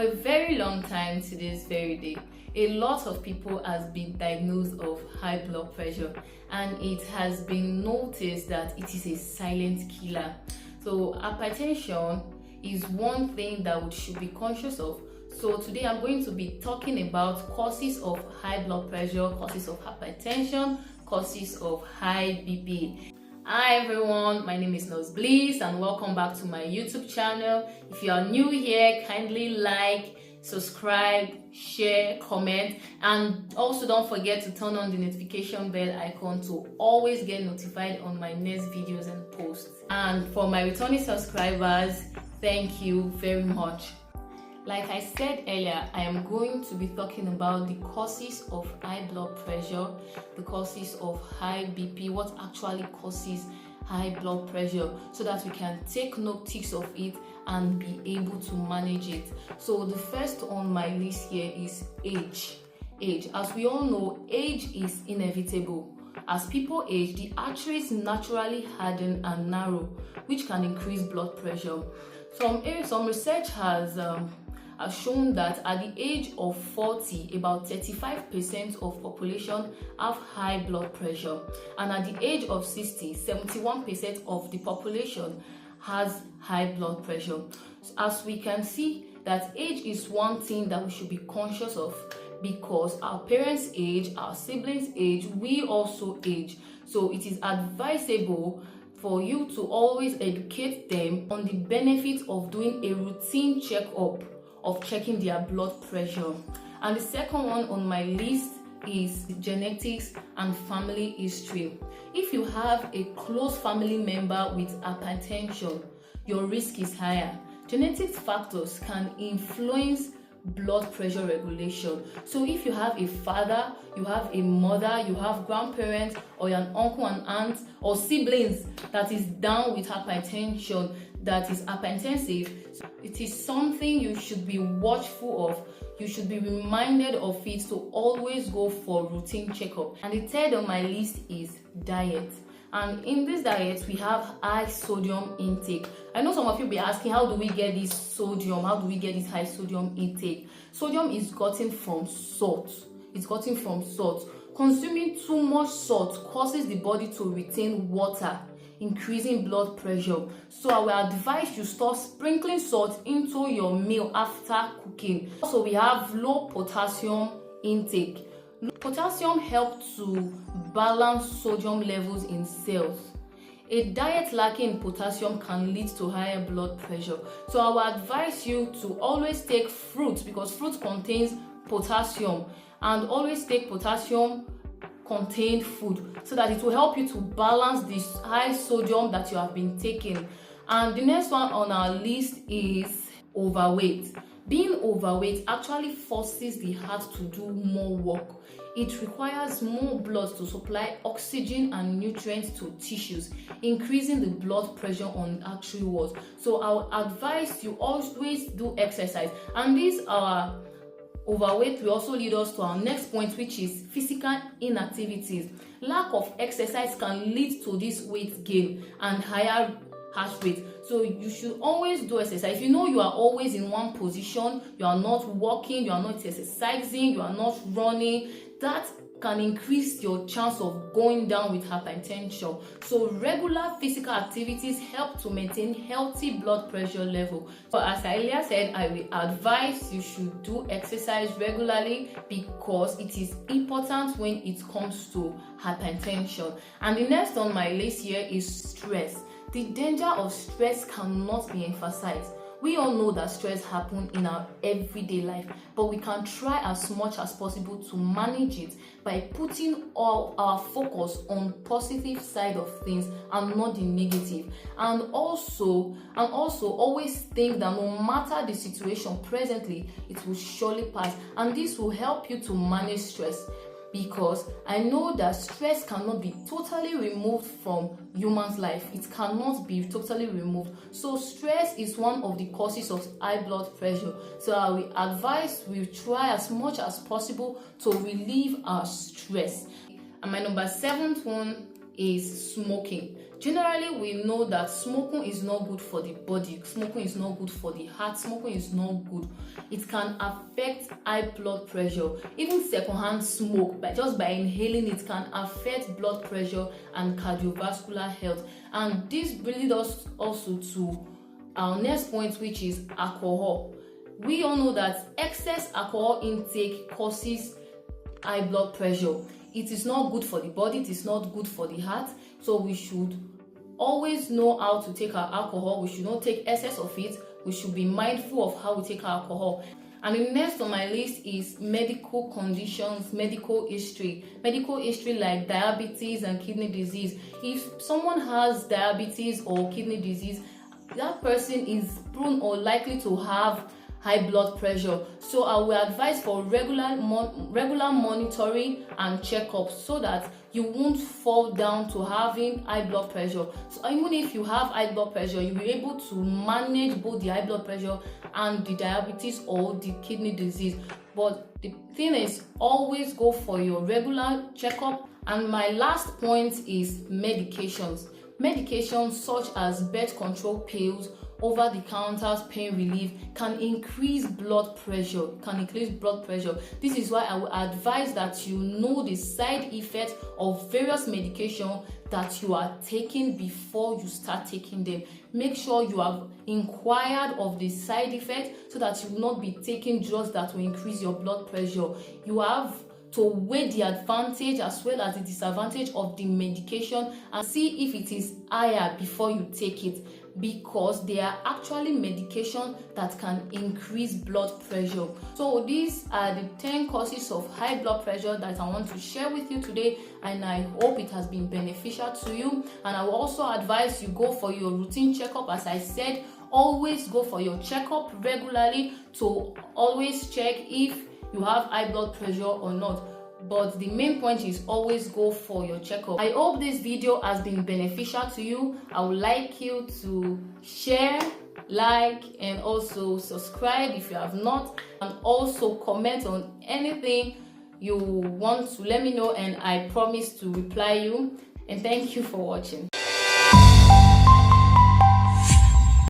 For a very long time to this very day, a lot of people has been diagnosed of high blood pressure, and it has been noticed that it is a silent killer. So hypertension is one thing that we should be conscious of. So today I'm going to be talking about causes of high blood pressure, causes of hypertension, causes of high BP. Hi everyone, my name is Nurse Bliss and welcome back to my YouTube channel. If you are new here, kindly like, subscribe, share, comment, and also don't forget to turn on the notification bell icon to always get notified on my next videos and posts. And for my returning subscribers, thank you very much. Like I said earlier, I am going to be talking about the causes of high blood pressure, the causes of high BP, what actually causes high blood pressure, so that we can take notice of it and be able to manage it. So the first on my list here is age. As we all know, age is inevitable. As people age, the arteries naturally harden and narrow, which can increase blood pressure. Some research has shown that at the age of 40, about 35% of population have high blood pressure, and at the age of 60, 71% of the population has high blood pressure. As we can see, that age is one thing that we should be conscious of, because our parents age, our siblings age, we also age. So it is advisable for you to always educate them on the benefits of doing a routine checkup, of checking their blood pressure. And the second one on my list is genetics and family history. If you have a close family member with hypertension, your risk is higher. Genetic factors can influence blood pressure regulation. So if you have a father, you have a mother, you have grandparents, or you're an uncle and aunt or siblings that is down with hypertension, that is hypertensive, it is something you should be watchful of. You should be reminded of it to always go for routine checkup. And the third on my list is diet. And in this diet, we have high sodium intake. I know some of you be asking, how do we get this sodium? How do we get this high sodium intake? Sodium is gotten from salt. It's gotten from salt. Consuming too much salt causes the body to retain water, increasing blood pressure. So I will advise you stop sprinkling salt into your meal after cooking. Also, we have low potassium intake. Potassium helps to balance sodium levels in cells. A diet lacking in potassium can lead to higher blood pressure. So I will advise you to always take fruit, because fruit contains potassium, and always take potassium contained food so that it will help you to balance this high sodium that you have been taking. And the next one on our list is overweight. Being overweight actually forces the heart to do more work. It requires more blood to supply oxygen and nutrients to tissues, increasing the blood pressure on artery walls. So I would advise you always do exercise. And these are overweight will also lead us to our next point, which is physical inactivities. Lack of exercise can lead to this weight gain and higher heart rate. So you should always do exercise. If you know you are always in one position, you are not walking, you are not exercising, you are not running, that can increase your chance of going down with hypertension. So regular physical activities help to maintain healthy blood pressure level. So as I earlier said, I will advise you should do exercise regularly, because it is important when it comes to hypertension. And the next on my list here is stress. The danger of stress cannot be emphasized. We all know that stress happens in our everyday life, but we can try as much as possible to manage it by putting all our focus on positive side of things and not the negative. And also always think that no matter the situation presently, it will surely pass. And this will help you to manage stress, because I know that stress cannot be totally removed from human's life. It cannot be totally removed. So stress is one of the causes of high blood pressure. So I will advise we try as much as possible to relieve our stress. And my number 7th one is smoking. Generally, we know that smoking is not good for the body, smoking is not good for the heart, smoking is not good. It can affect high blood pressure. Even secondhand smoke, just by inhaling it, can affect blood pressure and cardiovascular health. And this brings us also to our next point, which is alcohol. We all know that excess alcohol intake causes high blood pressure. It is not good for the body, it is not good for the heart, so we should always know how to take our alcohol. We should not take excess of it. We should be mindful of how we take our alcohol. And the next on my list is medical conditions, medical history. Medical history like diabetes and kidney disease. If someone has diabetes or kidney disease, that person is prone or likely to have high blood pressure. So I will advise for regular monitoring and checkups so that you won't fall down to having high blood pressure. So even if you have high blood pressure, you'll be able to manage both the high blood pressure and the diabetes or the kidney disease. But the thing is, always go for your regular checkup. And my last point is medications. Medications such as birth control pills, over-the-counter pain relief can increase blood pressure. This is why I will advise that you know the side effects of various medications that you are taking before you start taking them. Make sure you have inquired of the side effects so that you will not be taking drugs that will increase your blood pressure. You have to weigh the advantage as well as the disadvantage of the medication and see if it is higher before you take it, because they are actually medication that can increase blood pressure. So these are the 10 causes of high blood pressure that I want to share with you today, and I hope it has been beneficial to you. And I will also advise you go for your routine checkup. As I said, always go for your checkup regularly to always check if you have high blood pressure or not. But the main point is always go for your checkup. I hope this video has been beneficial to you. I would like you to share, like, and also subscribe if you have not, and also comment on anything you want to let me know, and I promise to reply you. And thank you for watching.